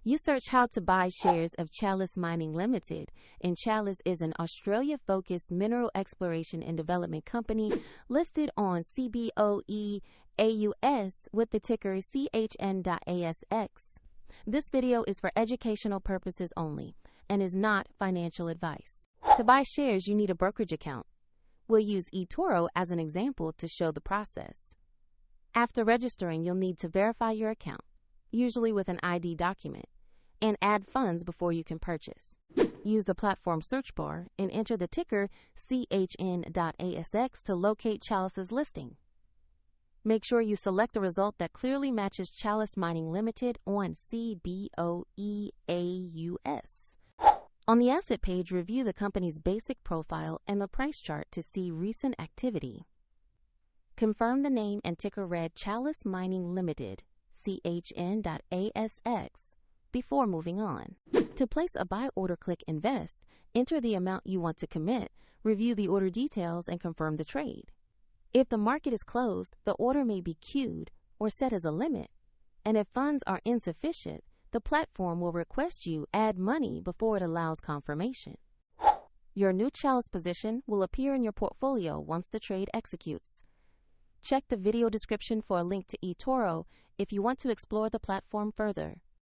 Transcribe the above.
You search how to buy shares of Chalice Mining Limited, and Chalice is an Australia-focused mineral exploration and development company listed on CBOE AUS with the ticker CHN.ASX. This video is for educational purposes only and is not financial advice. To buy shares, you need a brokerage account. We'll use eToro as an example to show the process. After registering, you'll need to verify your account, usually with an ID document, and add funds before you can purchase. Use the platform search bar and enter the ticker CHN.ASX to locate Chalice's listing. Make sure you select the result that clearly matches Chalice Mining Limited on CBOE AUS. On the asset page, review the company's basic profile and the price chart to see recent activity. Confirm the name and ticker read Chalice Mining Limited, CHN.ASX, before moving on. To place a buy order, click Invest, enter the amount you want to commit, review the order details, and confirm the trade. If the market is closed, the order may be queued or set as a limit, and if funds are insufficient, the platform will request you add money before it allows confirmation. Your new Chalice position will appear in your portfolio once the trade executes. Check the video description for a link to eToro if you want to explore the platform further.